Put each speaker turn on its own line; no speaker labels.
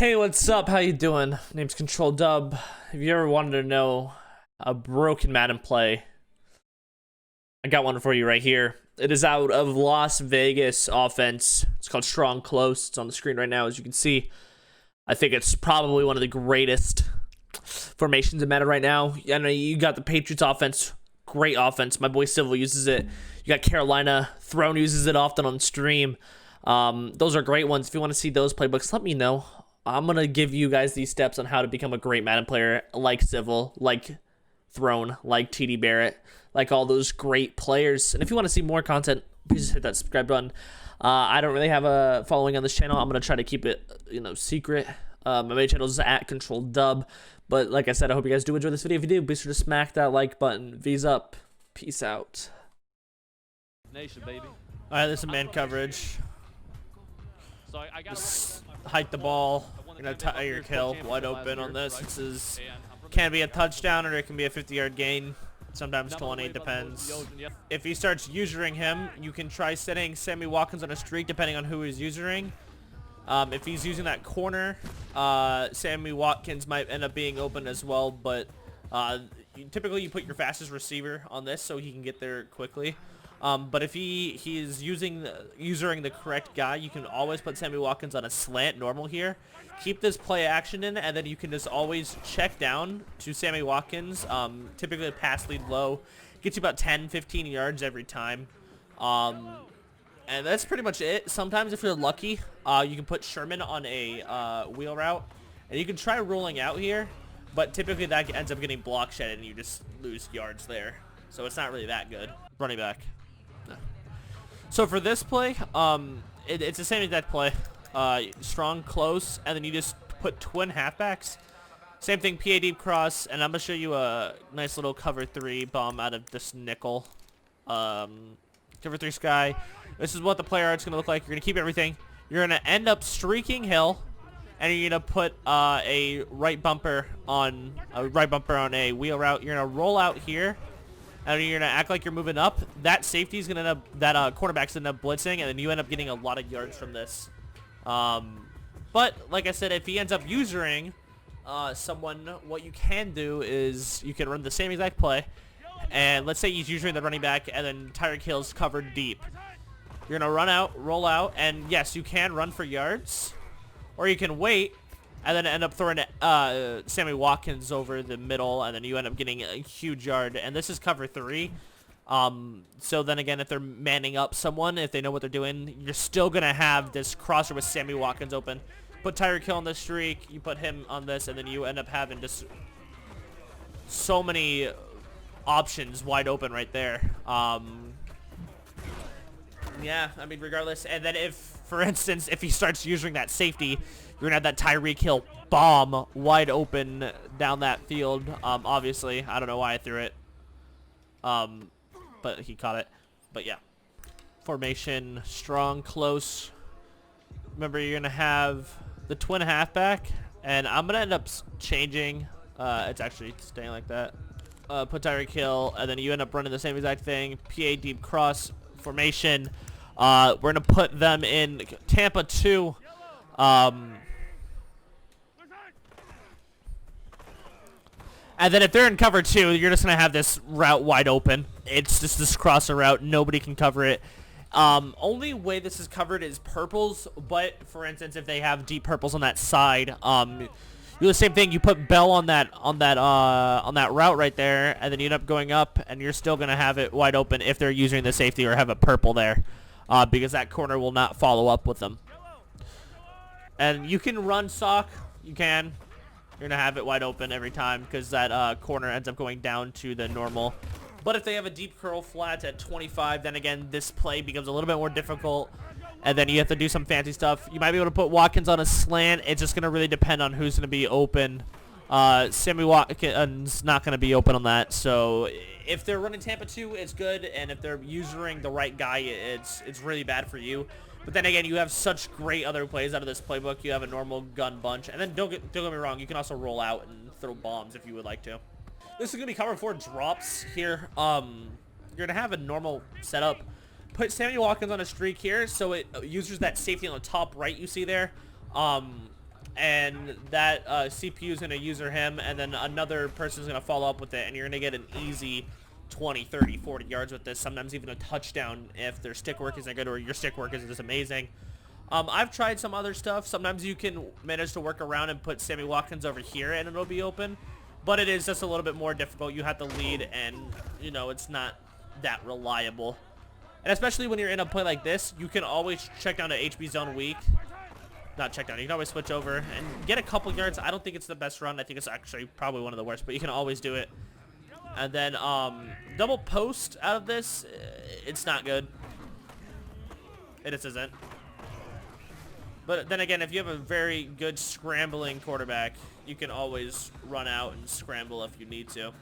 Hey, what's up? How you doing? Name's Control Dub. If you ever wanted to know a broken Madden play, I got one for you right here. It is out of Las Vegas Offense. It's called Strong Close. It's on the screen right now, as you can see. I think it's probably one of the greatest formations in Madden right now. I know you got the Patriots offense, great offense. My boy Civil uses it. You got Carolina. Throne uses it often on stream. Those are great ones. If you want to see those playbooks, let me know. I'm going to give you guys these steps on how to become a great Madden player like Civil, like Throne, like TD Barrett, like all those great players. And if you want to see more content, please just hit that subscribe button. I don't really have a following on this channel. I'm going to try to keep it, secret. My main channel is at Control Dub. But like I said, I hope you guys do enjoy this video. If you do, be sure to smack that like button. V's up. Peace out.
Nation, baby.
All right, this is man coverage.
So I got
Just hike the ball. You're gonna tie your kill wide open on this. This is can be a touchdown or it can be a 50-yard gain. Sometimes 20, depends. If he starts usering him, you can try setting Sammy Watkins on a streak depending on who he's using. If he's using that corner, Sammy Watkins might end up being open as well, but typically you put your fastest receiver on this so he can get there quickly. But if he is using the correct guy, you can always put Sammy Watkins on a slant normal here. Keep this play action in, and then you can just always check down to Sammy Watkins. Typically a pass lead low. Gets you about 10, 15 yards every time. And that's pretty much it. Sometimes if you're lucky, you can put Sherman on a wheel route. And you can try rolling out here, but typically that ends up getting block shedded and you just lose yards there. So it's not really that good. Running back. So for this play, it's the same exact play. Strong close, and then you just put twin halfbacks. Same thing, PA deep cross, and I'm going to show you a nice little cover 3 bomb out of this nickel. Cover 3 sky. This is what the player art's going to look like. You're going to keep everything. You're going to end up streaking hill, and you're going to put a right bumper on a wheel route. You're going to roll out here. And you're going to act like you're moving up. That safety's going to end up, that cornerback's going to end up blitzing, and then you end up getting a lot of yards from this. But, like I said, if he ends up using someone, what you can do is you can run the same exact play. And let's say he's using the running back, and then Tyreek Hill's covered deep. You're going to run out, roll out, and yes, you can run for yards. Or you can wait. And then end up throwing Sammy Watkins over the middle, and then you end up getting a huge yard. And this is cover 3. So then again, if they're manning up someone, if they know what they're doing, you're still going to have this crosser with Sammy Watkins open. Put Tyreek Hill on the streak, you put him on this, and then you end up having just so many options wide open right there. Yeah, I mean, regardless. And then if, for instance, if he starts using that safety, you're going to have that Tyreek Hill bomb wide open down that field. Obviously, I don't know why I threw it. But he caught it. But yeah. Formation, strong, close. Remember, you're going to have the twin halfback. And I'm going to end up changing. It's actually staying like that. Put Tyreek Hill, and then you end up running the same exact thing. PA deep cross formation. We're going to put them in Tampa 2. And then if they're in cover 2, you're just going to have this route wide open. It's just this crosser route. Nobody can cover it. Only way this is covered is purples. But, for instance, if they have deep purples on that side, you do the same thing. You put Bell on that route right there, and then you end up going up, and you're still going to have it wide open if they're using the safety or have a purple there. Because that corner will not follow up with them. And you can run sock. You can. You're going to have it wide open every time because that corner ends up going down to the normal. But if they have a deep curl flat at 25, then again, this play becomes a little bit more difficult. And then you have to do some fancy stuff. You might be able to put Watkins on a slant. It's just going to really depend on who's going to be open. Sammy Watkins not going to be open on that. So if they're running Tampa 2, it's good. And if they're using the right guy, it's really bad for you. But then again, you have such great other plays out of this playbook. You have a normal gun bunch. And then don't get me wrong, you can also roll out and throw bombs if you would like to. This is going to be cover 4 drops here. You're going to have a normal setup. Put Sammy Watkins on a streak here, so it uses that safety on the top right you see there. and that CPU is going to user him, and then another person is going to follow up with it, and you're going to get an easy 20, 30, 40 yards with this, sometimes even a touchdown if their stick work isn't good or your stick work is just amazing. I've tried some other stuff. Sometimes you can manage to work around and put Sammy Watkins over here and it'll be open, but it is just a little bit more difficult. You have to lead, and, you know, it's not that reliable. And especially when you're in a play like this, you can always check down to HB zone weak. Not check down. You can always switch over and get a couple yards. I don't think it's the best run. I think it's actually probably one of the worst, but you can always do it. And then double post out of this, it's not good. It just isn't. But then again, if you have a very good scrambling quarterback, you can always run out and scramble if you need to.